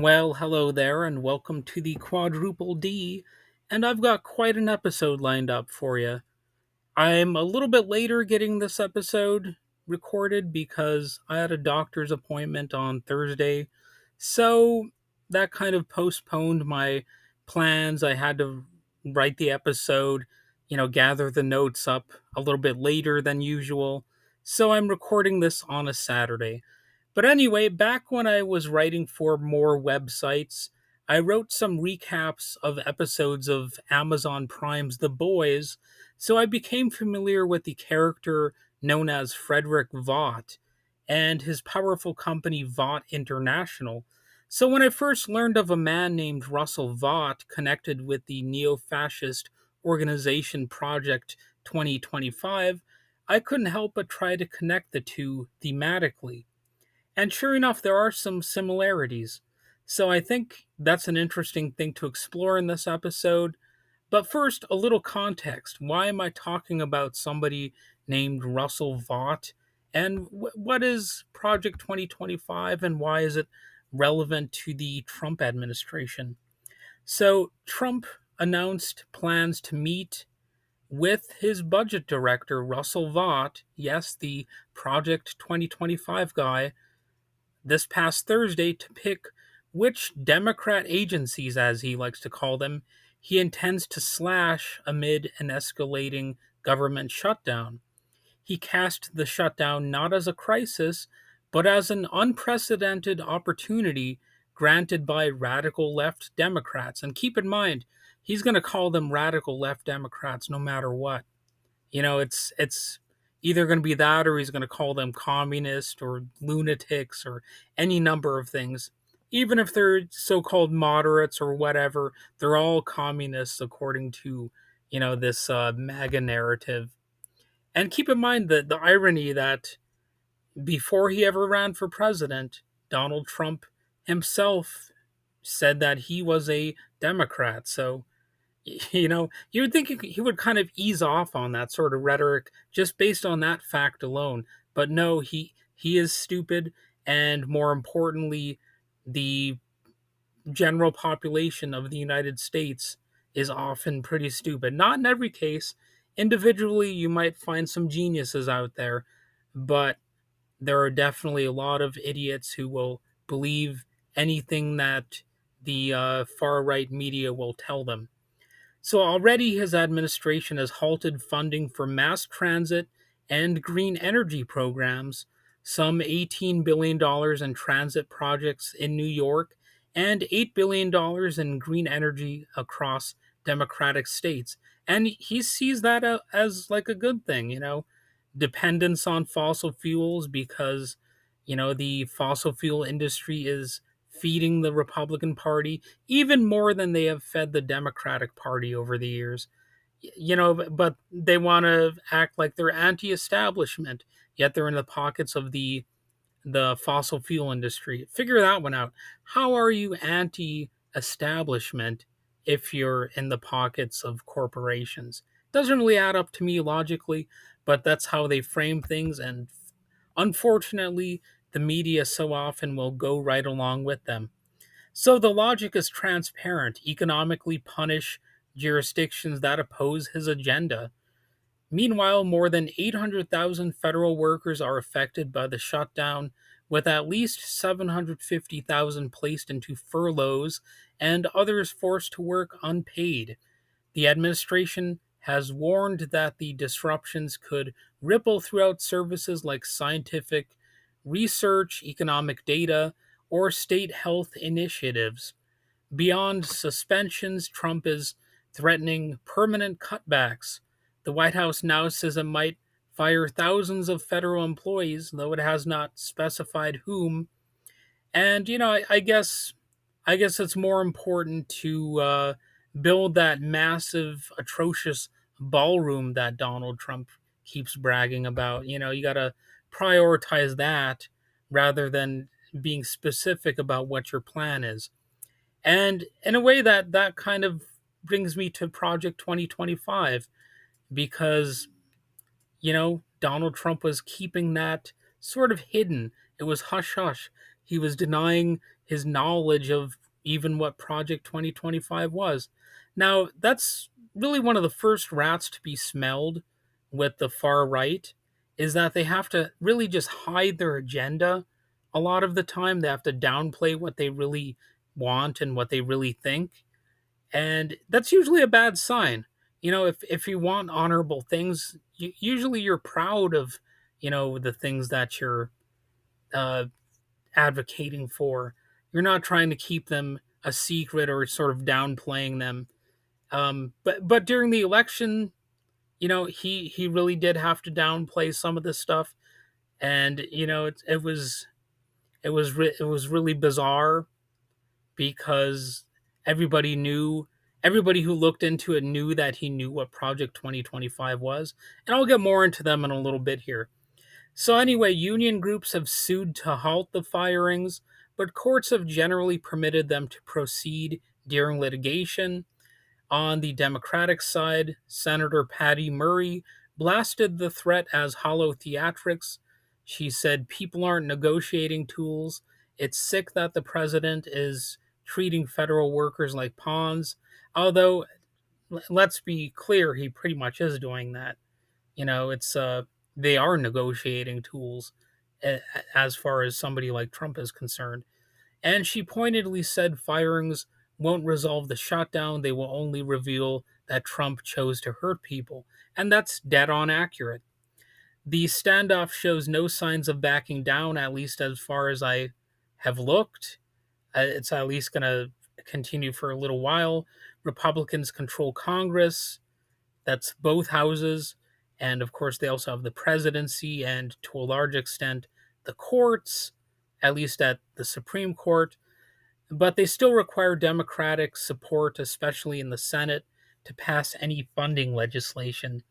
Well, hello there, and welcome to the Quadruple D. And I've got quite an episode lined up for you. I'm a little bit later getting this episode recorded because I had a doctor's appointment on Thursday. So that kind of postponed my plans. I had to write the episode, gather the notes up a little bit later than usual. So I'm recording this on a Saturday. But anyway, back when I was writing for more websites, I wrote some recaps of episodes of Amazon Prime's The Boys, so I became familiar with the character known as Frederick Vought and his powerful company Vought International. So when I first learned of a man named Russell Vought connected with the neo-fascist organization Project 2025, I couldn't help but try to connect the two thematically. And sure enough, there are some similarities. So I think that's an interesting thing to explore in this episode. But first, a little context. Why am I talking about somebody named Russell Vought? And what is Project 2025 and why is it relevant to the Trump administration? So, Trump announced plans to meet with his budget director, Russell Vought, yes, the Project 2025 guy, this past Thursday to pick which Democrat agencies, as he likes to call them, he intends to slash amid an escalating government shutdown. He cast the shutdown not as a crisis, but as an unprecedented opportunity granted by radical left Democrats. And keep in mind, he's going to call them radical left Democrats no matter what. It's either going to be that or he's going to call them communist or lunatics or any number of things. Even if they're so-called moderates or whatever, they're all communists according to, this MAGA narrative. And keep in mind the irony that before he ever ran for president, Donald Trump himself said that he was a Democrat. So you would think he would kind of ease off on that sort of rhetoric just based on that fact alone. But no, he is stupid, and more importantly, the general population of the United States is often pretty stupid. Not in every case. Individually, you might find some geniuses out there, but there are definitely a lot of idiots who will believe anything that the far right media will tell them. So already his administration has halted funding for mass transit and green energy programs, some $18 billion in transit projects in New York, and $8 billion in green energy across Democratic states. And he sees that as like a good thing, dependence on fossil fuels because, the fossil fuel industry is feeding the Republican Party even more than they have fed the Democratic Party over the years. But they want to act like they're anti-establishment, yet they're in the pockets of the fossil fuel industry. Figure that one out. How are you anti-establishment if you're in the pockets of corporations? Doesn't really add up to me logically, but that's how they frame things, and unfortunately, the media so often will go right along with them. So the logic is transparent: economically punish jurisdictions that oppose his agenda. Meanwhile, more than 800,000 federal workers are affected by the shutdown, with at least 750,000 placed into furloughs and others forced to work unpaid. The administration has warned that the disruptions could ripple throughout services like scientific research, economic data, or state health initiatives. Beyond suspensions, Trump is threatening permanent cutbacks. The White House now says it might fire thousands of federal employees, though it has not specified whom. And I guess it's more important to build that massive, atrocious ballroom that Donald Trump keeps bragging about. You got to prioritize that rather than being specific about what your plan is. And in a way, that kind of brings me to Project 2025 because Donald Trump was keeping that sort of hidden. It was hush hush. he was denying his knowledge of even what Project 2025 was. Now, that's really one of the first rats to be smelled with the far right, is that they have to really just hide their agenda a lot of the time. They have to downplay what they really want and what they really think. And that's usually a bad sign. If you want honorable things, usually you're proud of, the things that you're uh, advocating for. You're not trying to keep them a secret or sort of downplaying them. But during the election, he really did have to downplay some of this stuff, and it was really bizarre because everybody knew everybody who looked into it knew that he knew what Project 2025 was, and I'll get more into them in a little bit here. So anyway, union groups have sued to halt the firings, but courts have generally permitted them to proceed during litigation. On the Democratic side, Senator Patty Murray blasted the threat as hollow theatrics. She said people aren't negotiating tools. It's sick that the president is treating federal workers like pawns. Although, let's be clear, he pretty much is doing that. It's they are negotiating tools as far as somebody like Trump is concerned. And she pointedly said firings won't resolve the shutdown, they will only reveal that Trump chose to hurt people. And that's dead on accurate. The standoff shows no signs of backing down, at least as far as I have looked. It's at least going to continue for a little while. Republicans control Congress, that's both houses. And of course, they also have the presidency and to a large extent the courts, at least at the Supreme Court. But they still require Democratic support, especially in the Senate, to pass any funding legislation.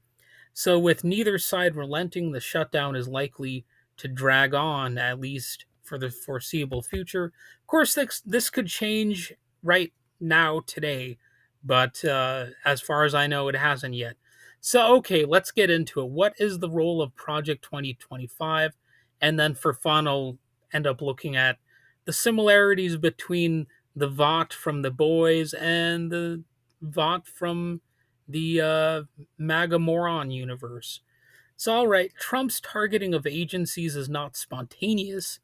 So, with neither side relenting, the shutdown is likely to drag on, at least for the foreseeable future. Of course, this could change right now, today, but as far as I know, it hasn't yet. So, okay, let's get into it. What is the role of Project 2025? And then for fun, I'll end up looking at the similarities between the Vought from the boys and the Vought from the MAGA moron universe. So, all right, Trump's targeting of agencies is not spontaneous.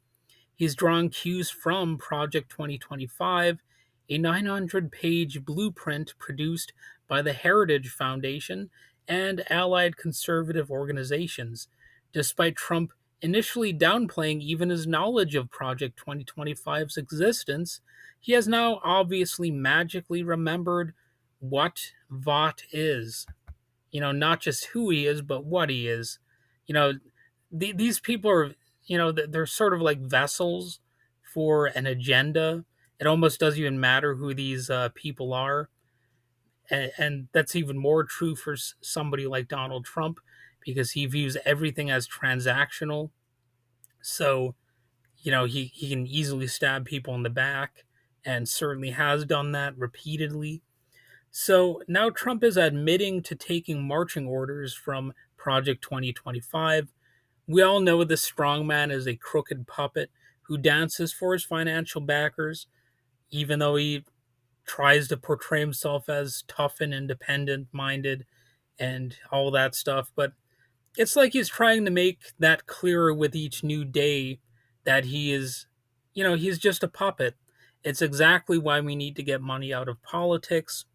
He's drawing cues from Project 2025, a 900-page blueprint produced by the Heritage Foundation and allied conservative organizations. Despite Trump initially downplaying even his knowledge of Project 2025's existence, he has now obviously magically remembered what Vought is. Not just who he is, but what he is. You know, these people are, they're sort of like vessels for an agenda. It almost doesn't even matter who these people are. And that's even more true for somebody like Donald Trump because he views everything as transactional. So, he can easily stab people in the back and certainly has done that repeatedly. So now Trump is admitting to taking marching orders from Project 2025. We all know the strongman is a crooked puppet who dances for his financial backers, even though he tries to portray himself as tough and independent minded and all that stuff. But it's like he's trying to make that clearer with each new day that he's just a puppet. It's exactly why we need to get money out of politics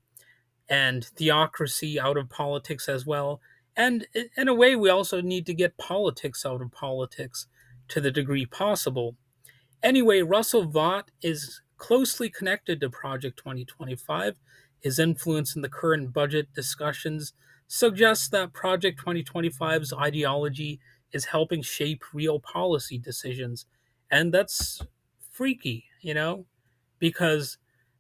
and theocracy out of politics as well. And in a way, we also need to get politics out of politics to the degree possible. Anyway, Russell Vought is closely connected to Project 2025. His influence in the current budget discussions suggests that Project 2025's ideology is helping shape real policy decisions. And that's freaky, because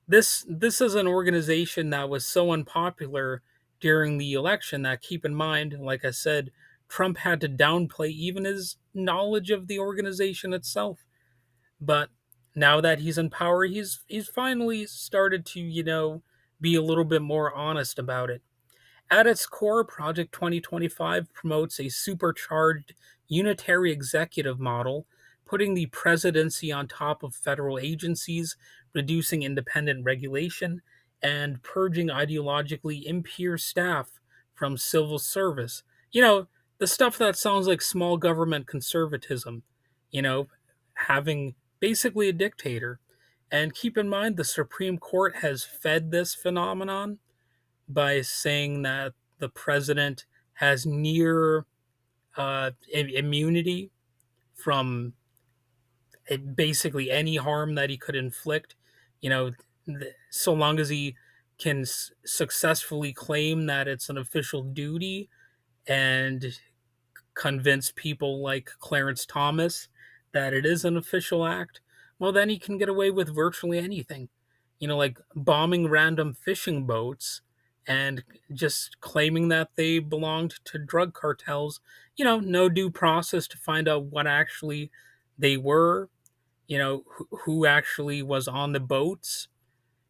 this is an organization that was so unpopular during the election that, keep in mind, like I said, Trump had to downplay even his knowledge of the organization itself. But now that he's in power, he's finally started to, be a little bit more honest about it. At its core, Project 2025 promotes a supercharged unitary executive model, putting the presidency on top of federal agencies, reducing independent regulation, and purging ideologically impure staff from civil service. You know, the stuff that sounds like small government conservatism, you know, having basically a dictator. And keep in mind, the Supreme Court has fed this phenomenon by saying that the president has near immunity from basically any harm that he could inflict. You know, so long as he can successfully claim that it's an official duty and convince people like Clarence Thomas that it is an official act, well, then he can get away with virtually anything. You know, like bombing random fishing boats and just claiming that they belonged to drug cartels. You know, no due process to find out what actually they were, you know, who actually was on the boats.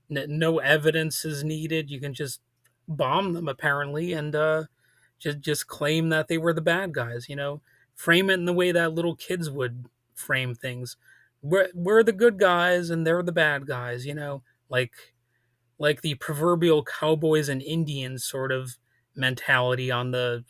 No evidence is needed. You can just bomb them apparently, and just claim that they were the bad guys. You know, frame it in the way that little kids would frame things. We're the good guys and they're the bad guys. You know, like the proverbial cowboys and Indians sort of mentality on the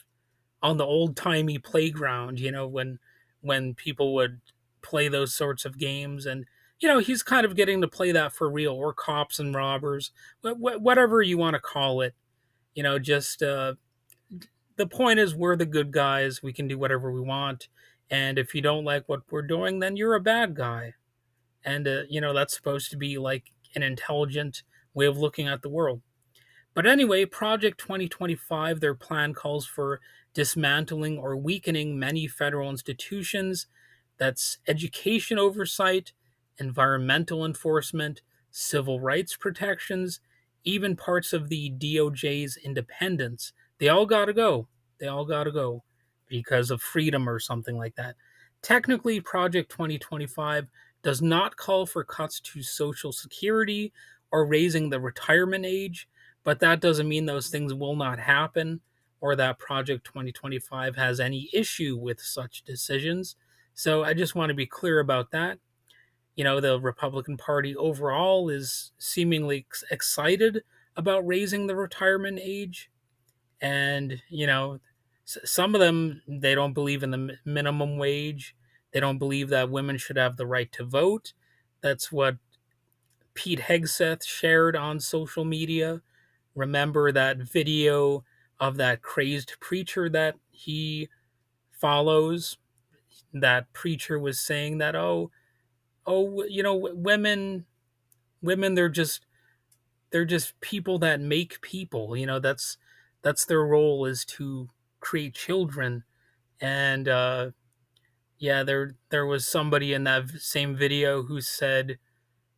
old timey playground. You know, when people would play those sorts of games. And you know, he's kind of getting to play that for real, or cops and robbers, whatever you want to call it. You know, just the point is, we're the good guys. We can do whatever we want. And if you don't like what we're doing, then you're a bad guy. And, you know, that's supposed to be like an intelligent way of looking at the world. But anyway, Project 2025, their plan calls for dismantling or weakening many federal institutions. That's education oversight, environmental enforcement, civil rights protections, even parts of the DOJ's independence. They all got to go. They all got to go because of freedom or something like that. Technically, Project 2025 does not call for cuts to Social Security or raising the retirement age, but that doesn't mean those things will not happen or that Project 2025 has any issue with such decisions. So I just want to be clear about that. You know, the Republican Party overall is seemingly excited about raising the retirement age. And, you know, some of them, they don't believe in the minimum wage. They don't believe that women should have the right to vote. That's what Pete Hegseth shared on social media. Remember that video of that crazed preacher that he follows? That preacher was saying that, you know, women, they're just people that make people. You know, that's their role, is to create children. And yeah, there was somebody in that same video who said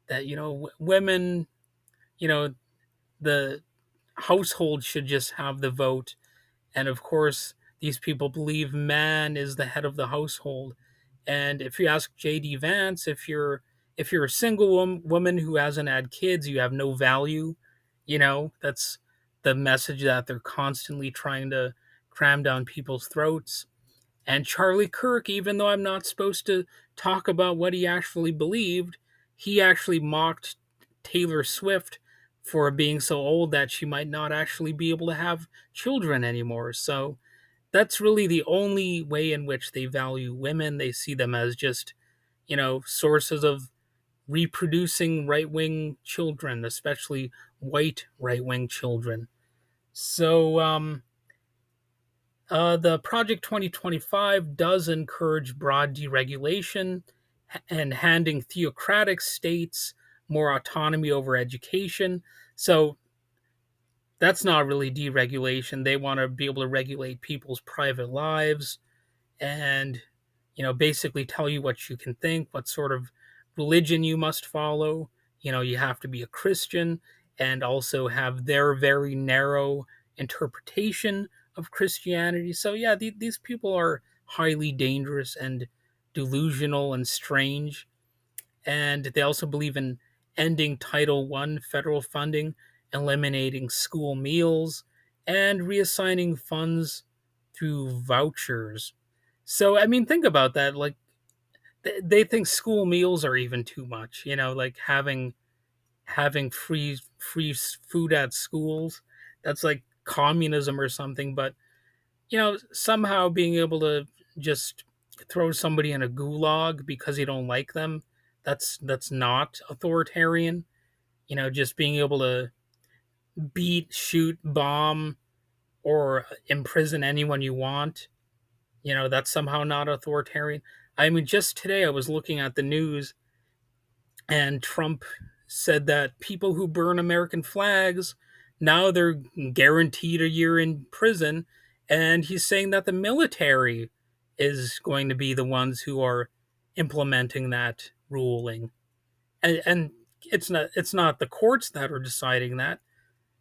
that, you know, women, you know, the household should just have the vote. And of course, these people believe man is the head of the household. And if you ask JD Vance, if you're a single woman who hasn't had kids, you have no value. You know, that's the message that they're constantly trying to cram down people's throats. And Charlie Kirk, even though I'm not supposed to talk about what he actually believed, he actually mocked Taylor Swift for being so old that she might not actually be able to have children anymore. So that's really the only way in which they value women. They see them as just, you know, sources of reproducing right wing children, especially white right wing children. So, the Project 2025 does encourage broad deregulation and handing theocratic states more autonomy over education. So that's not really deregulation. They want to be able to regulate people's private lives and, you know, basically tell you what you can think, what sort of religion you must follow. You know, you have to be a Christian and also have their very narrow interpretation of Christianity. So yeah, these people are highly dangerous and delusional and strange. And they also believe in ending Title I federal funding, eliminating school meals, and reassigning funds through vouchers. So, I mean, think about that. Like, they think school meals are even too much. Like having free food at schools. That's like communism or something. But somehow being able to just throw somebody in a gulag because you don't like them, that's not authoritarian. Just being able to beat, shoot, bomb, or imprison anyone you want, that's somehow not authoritarian. I mean, just today I was looking at the news, and Trump said that people who burn American flags, now they're guaranteed a year in prison, and he's saying that the military is going to be the ones who are implementing that ruling. And it's not the courts that are deciding that,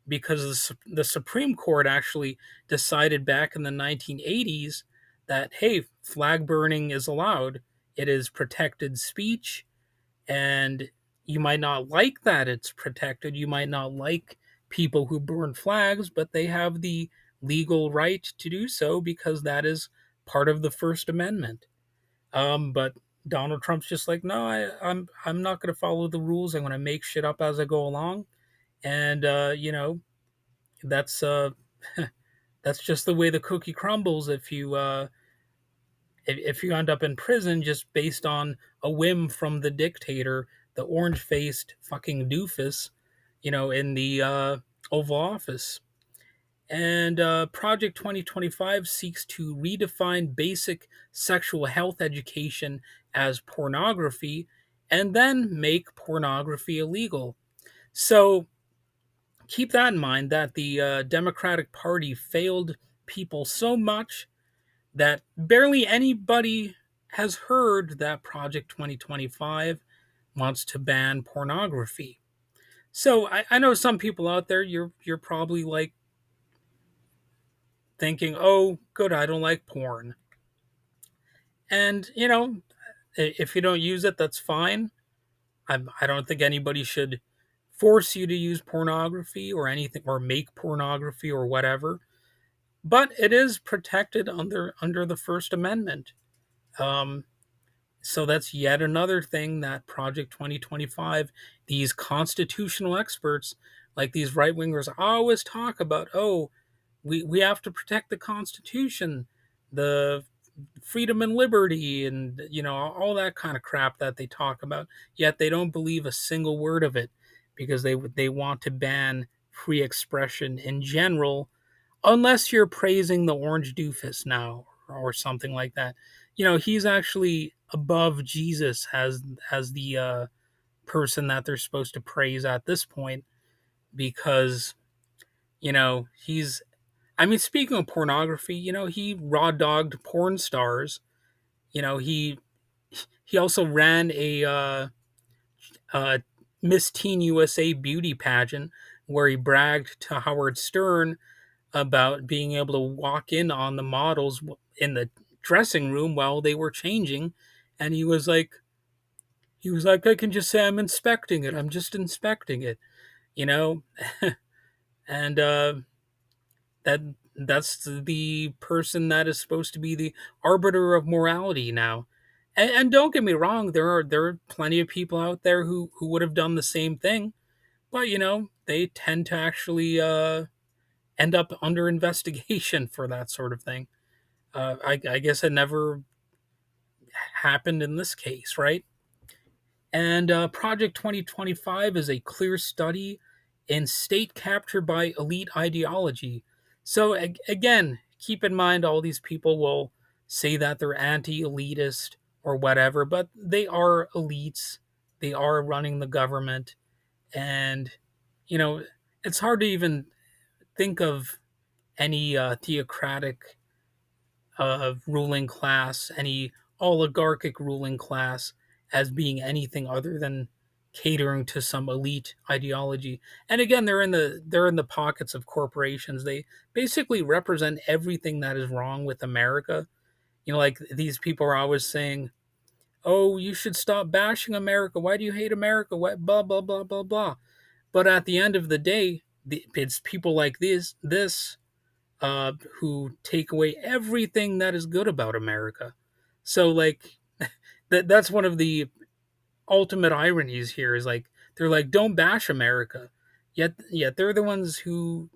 because the Supreme Court actually decided back in the 1980s that, hey, flag burning is allowed. It is protected speech, and you might not like that it's protected. You might not like people who burn flags, but they have the legal right to do so because that is part of the First Amendment. But Donald Trump's just like, no, I'm not going to follow the rules. I'm going to make shit up as I go along, and that's that's just the way the cookie crumbles if you end up in prison just based on a whim from the dictator, the orange faced fucking doofus, in the Oval Office. And Project 2025 seeks to redefine basic sexual health education as pornography and then make pornography illegal. So keep that in mind, that the Democratic Party failed people so much that barely anybody has heard that Project 2025 wants to ban pornography. So I know some people out there, you're probably like thinking, oh, good, I don't like porn. And, if you don't use it, that's fine. I don't think anybody should force you to use pornography or anything, or make pornography or whatever. But it is protected under the First Amendment. Um, So that's yet another thing that Project 2025, these constitutional experts, like these right wingers, always talk about. Oh, we have to protect the Constitution, the freedom and liberty, and all that kind of crap that they talk about. Yet they don't believe a single word of it, because they want to ban free expression in general, unless you're praising the orange doofus now or something like that. He's actually above Jesus as the person that they're supposed to praise at this point, because he's, I mean, speaking of pornography, he raw dogged porn stars. He also ran a Miss Teen USA beauty pageant where he bragged to Howard Stern about being able to walk in on the models in the dressing room while they were changing, and he was like, I can just say I'm inspecting it. I'm just inspecting it, you know, and that that's the person that is supposed to be the arbiter of morality now. And don't get me wrong, there are plenty of people out there who would have done the same thing, but they tend to actually end up under investigation for that sort of thing. I guess it never happened in this case, right? And Project 2025 is a clear study in state capture by elite ideology. So, again, keep in mind all these people will say that they're anti elitist or whatever, but they are elites. They are running the government. And, you know, it's hard to even think of any theocratic ruling class, any oligarchic ruling class, as being anything other than catering to some elite ideology. And again, they're in the pockets of corporations. They basically represent everything that is wrong with America. Like these people are always saying, "Oh, you should stop bashing America. Why do you hate America? What blah blah blah blah blah." But at the end of the day, it's people like this who take away everything that is good about America. So, like, That's one of the ultimate ironies here is like they're like don't bash America. Yet they're the ones who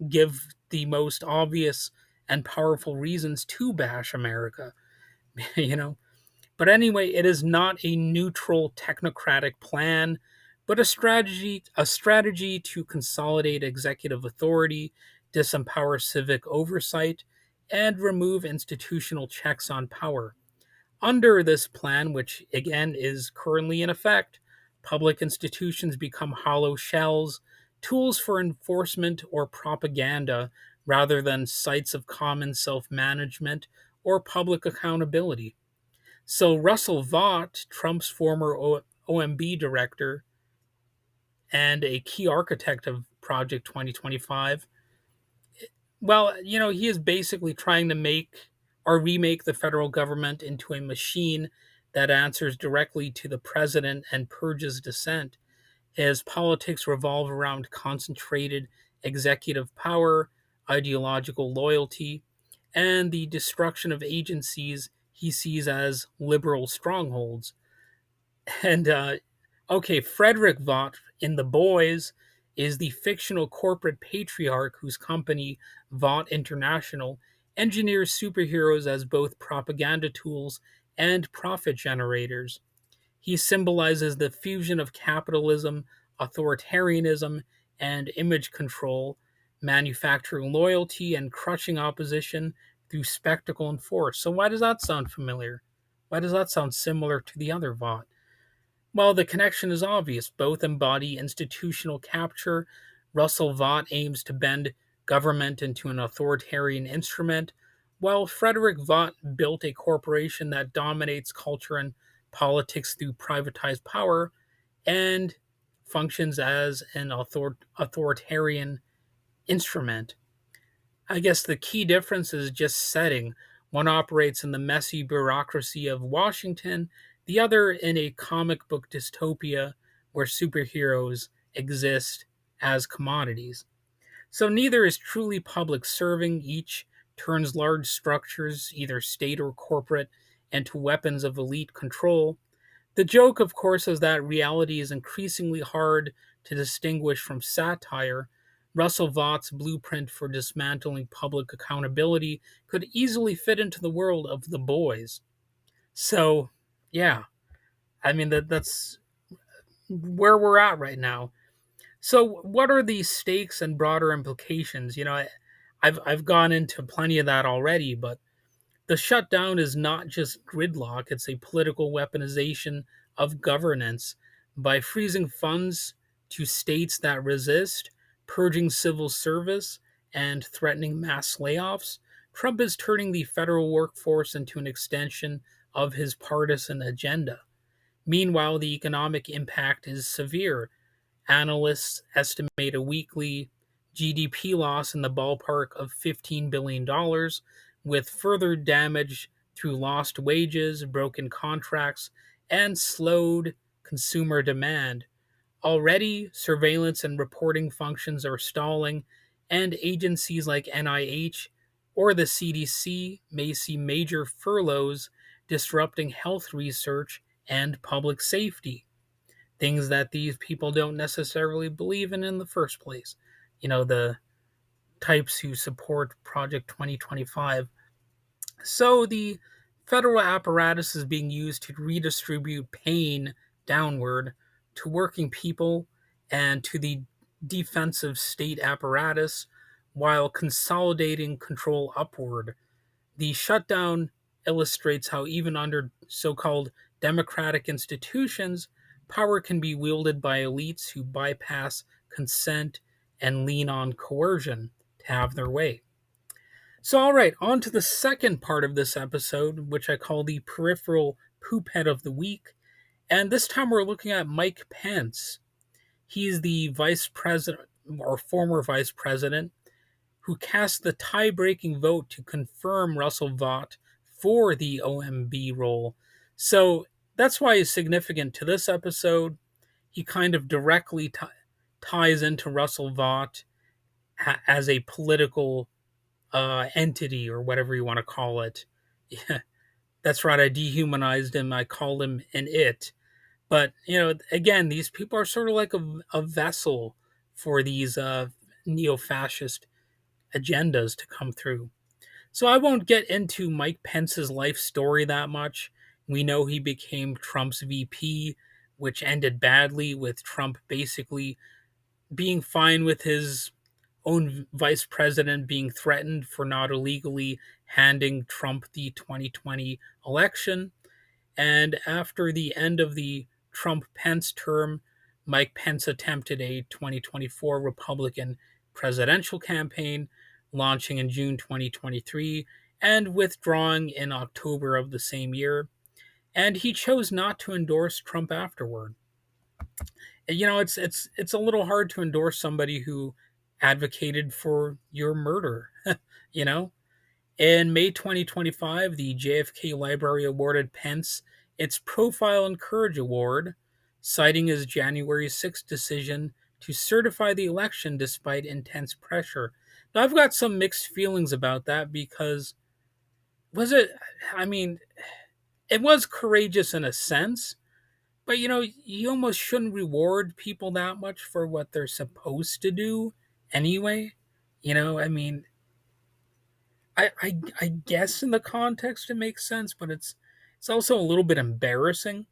give the most obvious and powerful reasons to bash America, you know. But anyway, it is not a neutral technocratic plan, but a strategy to consolidate executive authority, disempower civic oversight, and remove institutional checks on power. Under this plan, which again is currently in effect, public institutions become hollow shells, tools for enforcement or propaganda rather than sites of common self management or public accountability. So, Russell Vought, Trump's former OMB director and a key architect of Project 2025, well, he is basically trying to make or remake the federal government into a machine that answers directly to the president and purges dissent, as politics revolve around concentrated executive power, ideological loyalty, and the destruction of agencies he sees as liberal strongholds. And okay, Frederick Vought in The Boys is the fictional corporate patriarch whose company, Vought International, engineers superheroes as both propaganda tools and profit generators. He symbolizes the fusion of capitalism, authoritarianism, and image control, manufacturing loyalty and crushing opposition through spectacle and force. So, why does that sound familiar? Why does that sound similar to the other Vought? While the connection is obvious, both embody institutional capture. Russell Vought aims to bend government into an authoritarian instrument, while Frederick Vought built a corporation that dominates culture and politics through privatized power and functions as an authoritarian instrument. I guess the key difference is just setting. One operates in the messy bureaucracy of Washington, the other in a comic book dystopia where superheroes exist as commodities. So neither is truly public serving, each turns large structures, either state or corporate, into weapons of elite control. The joke, of course, is that reality is increasingly hard to distinguish from satire. Russell Vaught's blueprint for dismantling public accountability could easily fit into the world of The Boys. So, yeah, I mean that's where we're at right now. So, what are the stakes and broader implications? I've gone into plenty of that already, but the shutdown is not just gridlock, it's a political weaponization of governance. By freezing funds to states that resist, purging civil service, and threatening mass layoffs, Trump is turning the federal workforce into an extension of his partisan agenda. Meanwhile, the economic impact is severe. Analysts estimate a weekly GDP loss in the ballpark of $15 billion, with further damage through lost wages, broken contracts, and slowed consumer demand. Already, surveillance and reporting functions are stalling, and agencies like NIH or the CDC may see major furloughs disrupting health research and public safety, things that these people don't necessarily believe in the first place. The types who support Project 2025. So the federal apparatus is being used to redistribute pain downward to working people and to the defensive state apparatus while consolidating control upward. The shutdown illustrates how, even under so called democratic institutions, power can be wielded by elites who bypass consent and lean on coercion to have their way. So, all right, on to the second part of this episode, which I call the peripheral poophead of the week. And this time we're looking at Mike Pence. He's the vice president or former vice president who cast the tie-breaking vote to confirm Russell Vought for the OMB role. So that's why he's significant to this episode. He kind of directly ties into Russell Vought as a political entity or whatever you want to call it. That's right. I dehumanized him. I called him an it. But, again, these people are sort of like a vessel for these neo fascist agendas to come through. So I won't get into Mike Pence's life story that much. We know he became Trump's VP, which ended badly with Trump basically being fine with his own vice president being threatened for not illegally handing Trump the 2020 election. And after the end of the Trump Pence term, Mike Pence attempted a 2024 Republican presidential campaign, launching in June 2023 and withdrawing in October of the same year. And he chose not to endorse Trump afterward. It's a little hard to endorse somebody who advocated for your murder. you know, in May 2025, the JFK Library awarded Pence its Profile and Courage Award, citing his January 6th decision to certify the election despite intense pressure. Now, I've got some mixed feelings about that because was it, I mean, it was courageous in a sense, but you almost shouldn't reward people that much for what they're supposed to do anyway. I mean, I guess in the context it makes sense, but it's also a little bit embarrassing.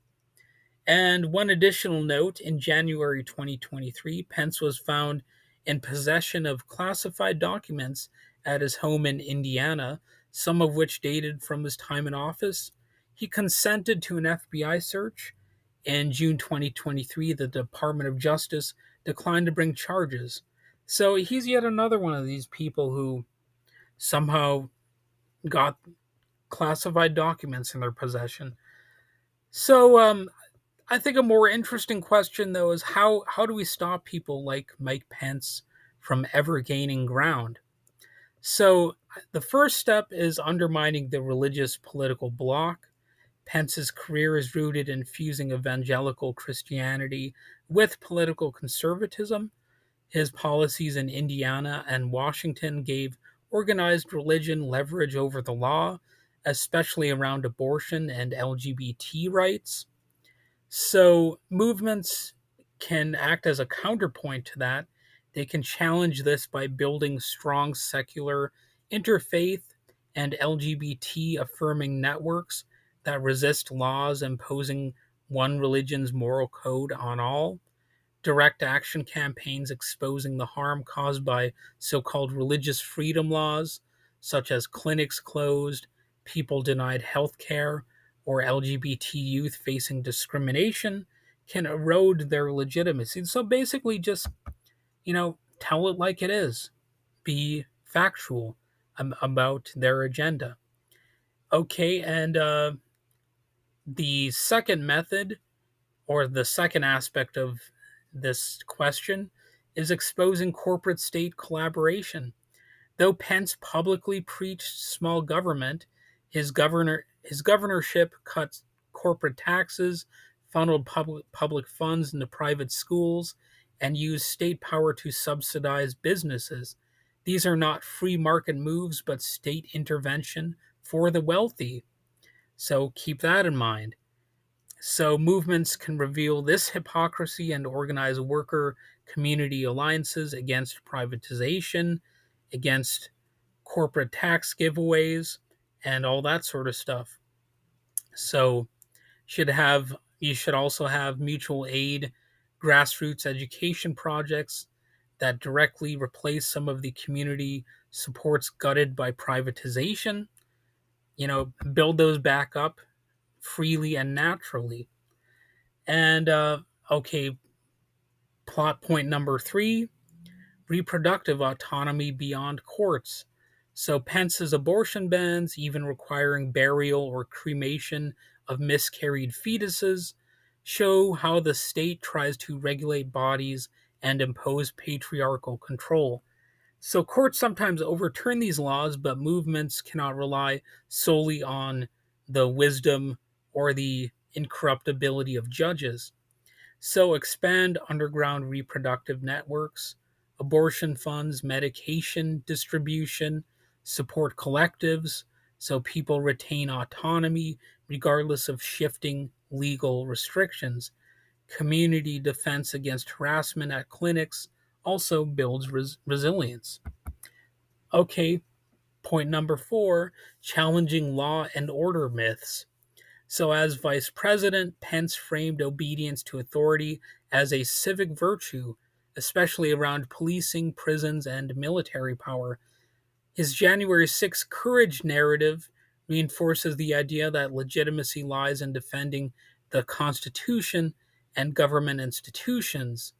And one additional note, in January 2023, Pence was found in possession of classified documents at his home in Indiana, some of which dated from his time in office. He consented to an FBI search. In June 2023, the Department of Justice declined to bring charges. So he's yet another one of these people who somehow got classified documents in their possession. So I think a more interesting question, though, is how do we stop people like Mike Pence from ever gaining ground? So the first step is undermining the religious political bloc. Pence's career is rooted in fusing evangelical Christianity with political conservatism. His policies in Indiana and Washington gave organized religion leverage over the law, especially around abortion and LGBT rights. So, movements can act as a counterpoint to that. They can challenge this by building strong secular, interfaith, and LGBT affirming networks that resist laws imposing one religion's moral code on all. Direct action campaigns exposing the harm caused by so called religious freedom laws, such as clinics closed, people denied health care, or LGBT youth facing discrimination, can erode their legitimacy. So basically, just, tell it like it is, be factual about their agenda. Okay, and the second method or the second aspect of this question is exposing corporate state collaboration. Though Pence publicly preached small government, his governorship cut corporate taxes, funneled public funds into private schools, and used state power to subsidize businesses. These are not free market moves, but state intervention for the wealthy. So keep that in mind. So, movements can reveal this hypocrisy and organize worker community alliances against privatization, against corporate tax giveaways, and all that sort of stuff. So, you should also have mutual aid, grassroots education projects that directly replace some of the community supports gutted by privatization. Build those back up freely and naturally. And okay, plot point number 3, reproductive autonomy beyond courts. So Pence's abortion bans, even requiring burial or cremation of miscarried fetuses, show how the state tries to regulate bodies and impose patriarchal control. So courts sometimes overturn these laws, but movements cannot rely solely on the wisdom or the incorruptibility of judges. So expand underground reproductive networks, abortion funds, medication distribution, support collectives, so people retain autonomy regardless of shifting legal restrictions. Community defense against harassment at clinics also builds resilience. Okay, point number four, challenging law and order myths. So, as vice president, Pence framed obedience to authority as a civic virtue, especially around policing, prisons, and military power. His January 6th courage narrative reinforces the idea that legitimacy lies in defending the Constitution and government institutions,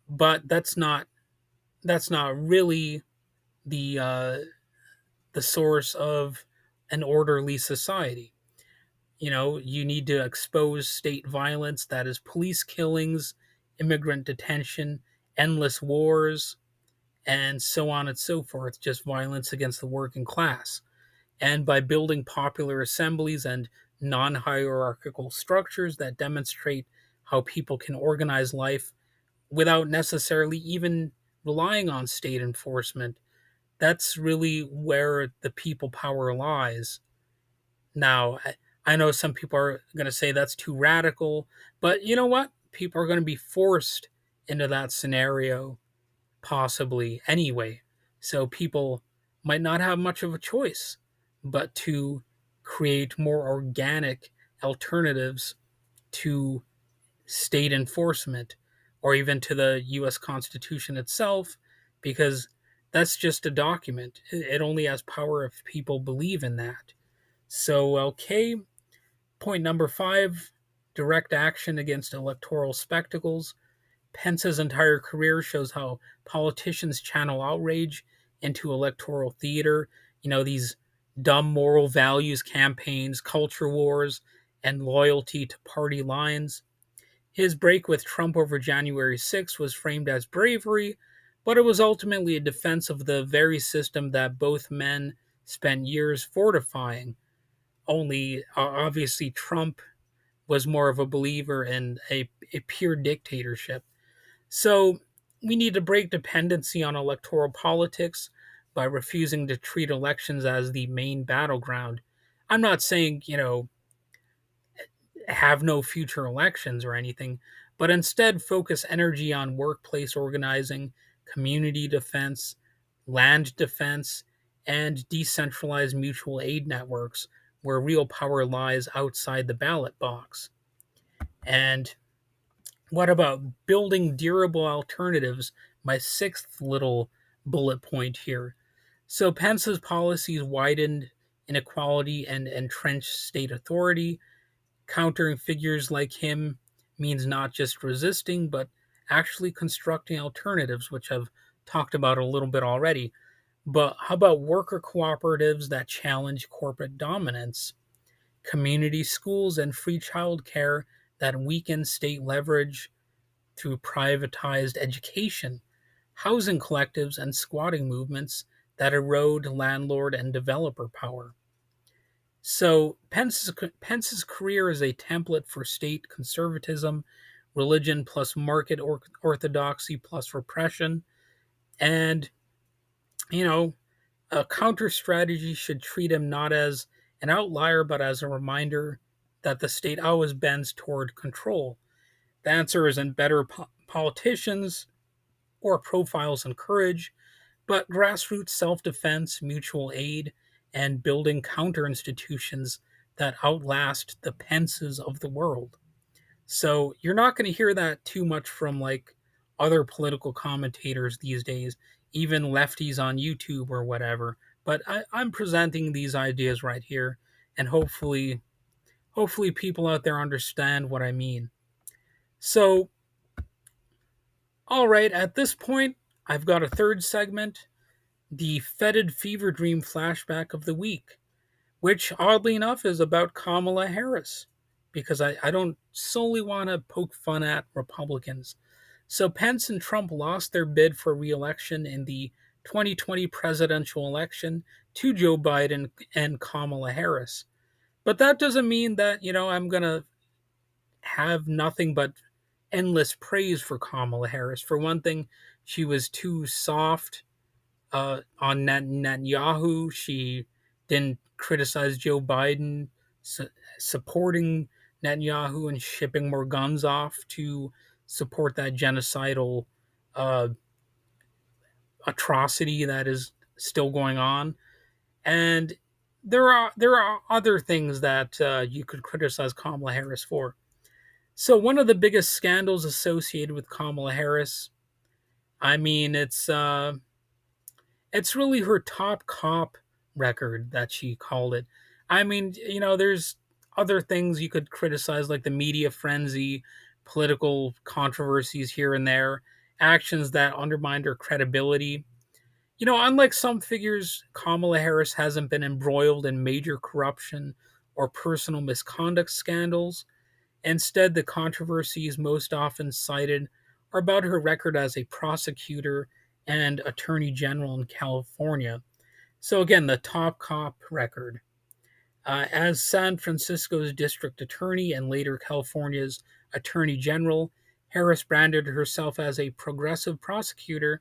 but that's not really the the source of an orderly society. You need to expose state violence, that is, police killings, immigrant detention, endless wars, and so on and so forth, just violence against the working class. And by building popular assemblies and non hierarchical structures that demonstrate how people can organize life without necessarily even relying on state enforcement, that's really where the people power lies. Now, I know some people are going to say that's too radical, but you know what? People are going to be forced into that scenario possibly anyway. So people might not have much of a choice but to create more organic alternatives to state enforcement or even to the US Constitution itself, because that's just a document. It only has power if people believe in that. So, okay, point number five, direct action against electoral spectacles. Pence's entire career shows how politicians channel outrage into electoral theater. These dumb moral values campaigns, culture wars, and loyalty to party lines. His break with Trump over January 6th was framed as bravery, but it was ultimately a defense of the very system that both men spent years fortifying. Only, obviously, Trump was more of a believer in a pure dictatorship. So we need to break dependency on electoral politics by refusing to treat elections as the main battleground. I'm not saying, have no future elections or anything, but instead focus energy on workplace organizing, community defense, land defense, and decentralized mutual aid networks where real power lies outside the ballot box. And what about building durable alternatives? My sixth little bullet point here. So Pence's policies widened inequality and entrenched state authority. Countering figures like him means not just resisting, but actually constructing alternatives, which I've talked about a little bit already. But how about worker cooperatives that challenge corporate dominance? Community schools and free childcare that weaken state leverage through privatized education, housing collectives and squatting movements that erode landlord and developer power. So Pence's career is a template for state conservatism, religion plus market orthodoxy plus repression, and you know a counter strategy should treat him not as an outlier but as a reminder that the state always bends toward control. The answer isn't better politicians or profiles in courage, but grassroots self defense, mutual aid, and building counter institutions that outlast the Pences of the world. So you're not going to hear that too much from like other political commentators these days, even lefties on YouTube or whatever. But I'm presenting these ideas right here, and hopefully people out there understand what I mean. So, all right, at this point, I've got a third segment, the fetid fever dream flashback of the week, which oddly enough is about Kamala Harris, because I don't solely want to poke fun at Republicans. So Pence and Trump lost their bid for re-election in the 2020 presidential election to Joe Biden and Kamala Harris. But that doesn't mean that, I'm going to have nothing but endless praise for Kamala Harris. For one thing, she was too soft on Netanyahu. She didn't criticize Joe Biden su- supporting Netanyahu and shipping more guns off to support that genocidal uh, atrocity that is still going on. And there are other things that you could criticize Kamala Harris for. So one of the biggest scandals associated with Kamala Harris, I mean, it's really her top cop record that she called it. I mean, there's other things you could criticize, like the media frenzy, political controversies here and there, actions that undermined her credibility. Unlike some figures, Kamala Harris hasn't been embroiled in major corruption or personal misconduct scandals. Instead, the controversies most often cited are about her record as a prosecutor and attorney general in California. So, again, the top cop record. As San Francisco's district attorney and later California's attorney general, Harris branded herself as a progressive prosecutor,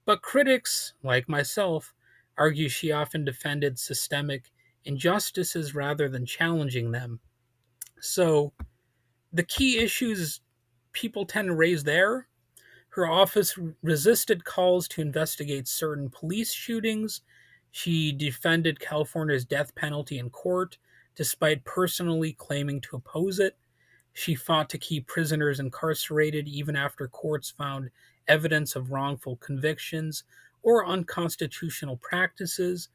but critics, like myself, argue she often defended systemic injustices rather than challenging them. So, the key issues people tend to raise there: her office resisted calls to investigate certain police shootings. She defended California's death penalty in court, despite personally claiming to oppose it. She fought to keep prisoners incarcerated even after courts found evidence of wrongful convictions or unconstitutional practices.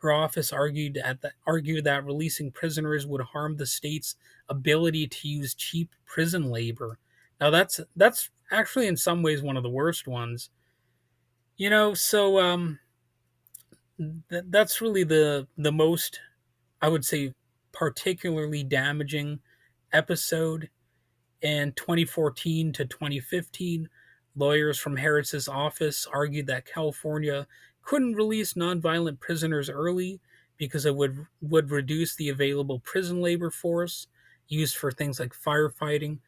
Her office argued that releasing prisoners would harm the state's ability to use cheap prison labor. Now that's actually in some ways one of the worst ones. So that's really the most, I would say, particularly damaging episode. In 2014 to 2015, lawyers from Harris's office argued that California couldn't release nonviolent prisoners early because it would reduce the available prison labor force used for things like firefighting.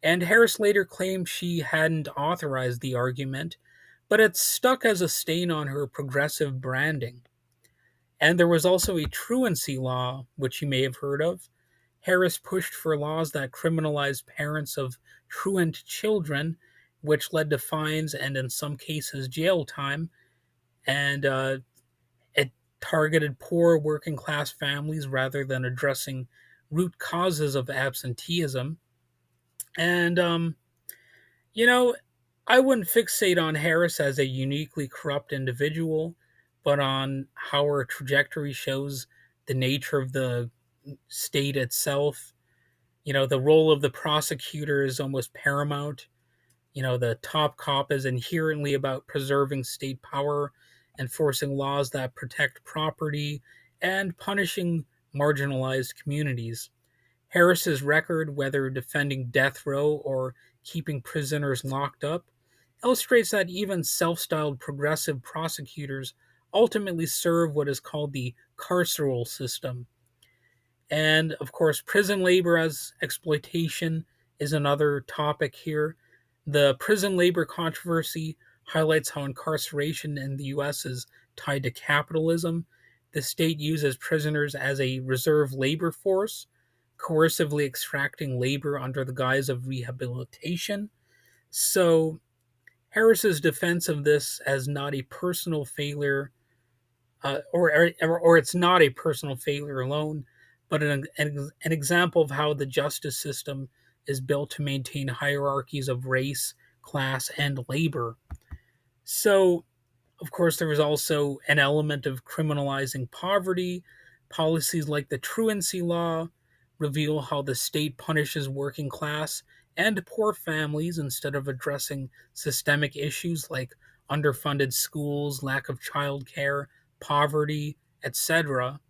And Harris later claimed she hadn't authorized the argument, but it stuck as a stain on her progressive branding. And there was also a truancy law, which you may have heard of. Harris pushed for laws that criminalized parents of truant children, which led to fines and, in some cases, jail time. And it targeted poor working class families rather than addressing root causes of absenteeism. And, you know, I wouldn't fixate on Harris as a uniquely corrupt individual, but on how her trajectory shows the nature of the state itself. The role of the prosecutor is almost paramount. The top cop is inherently about preserving state power, enforcing laws that protect property, and punishing marginalized communities. Harris's record, whether defending death row or keeping prisoners locked up, illustrates that even self-styled progressive prosecutors ultimately serve what is called the carceral system. And of course, prison labor as exploitation is another topic here. The prison labor controversy highlights how incarceration in the US is tied to capitalism. The state uses prisoners as a reserve labor force, coercively extracting labor under the guise of rehabilitation. So, Harris's defense of this as not a personal failure, or it's not a personal failure alone, but an example of how the justice system is built to maintain hierarchies of race, class, and labor. So, of course, there is also an element of criminalizing poverty. Policies like the truancy law reveal how the state punishes working class and poor families instead of addressing systemic issues like underfunded schools, lack of childcare, poverty, etc.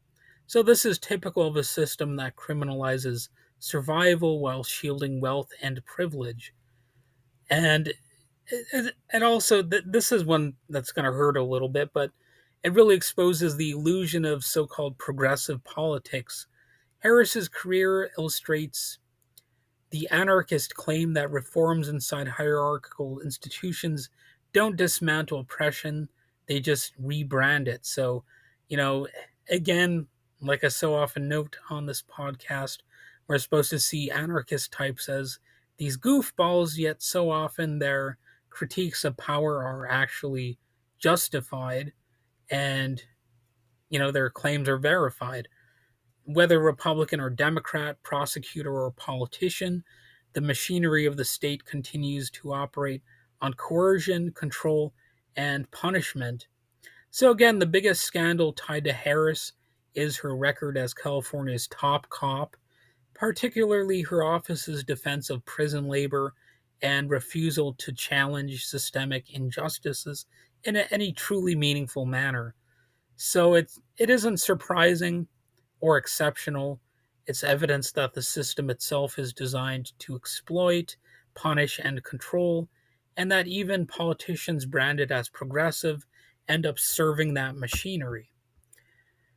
So, this is typical of a system that criminalizes survival while shielding wealth and privilege. And and also, this is one that's going to hurt a little bit, but it really exposes the illusion of so called progressive politics. Harris's career illustrates the anarchist claim that reforms inside hierarchical institutions don't dismantle oppression, they just rebrand it. So, you know, again, Like I so often note on this podcast, we're supposed to see anarchist types as these goofballs, yet so often their critiques of power are actually justified and, their claims are verified. Whether Republican or Democrat, prosecutor or politician, the machinery of the state continues to operate on coercion, control, and punishment. So, again, the biggest scandal tied to Harris is her record as California's top cop, particularly her office's defense of prison labor and refusal to challenge systemic injustices in any truly meaningful manner. So it isn't surprising or exceptional. It's evidence that the system itself is designed to exploit, punish, and control, and that even politicians branded as progressive end up serving that machinery.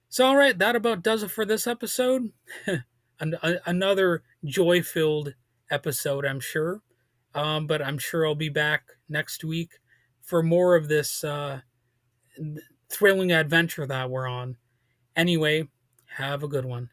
So, all right, that about does it for this episode. Another joy filled episode, I'm sure. But I'm sure I'll be back next week for more of this thrilling adventure that we're on. Anyway, have a good one.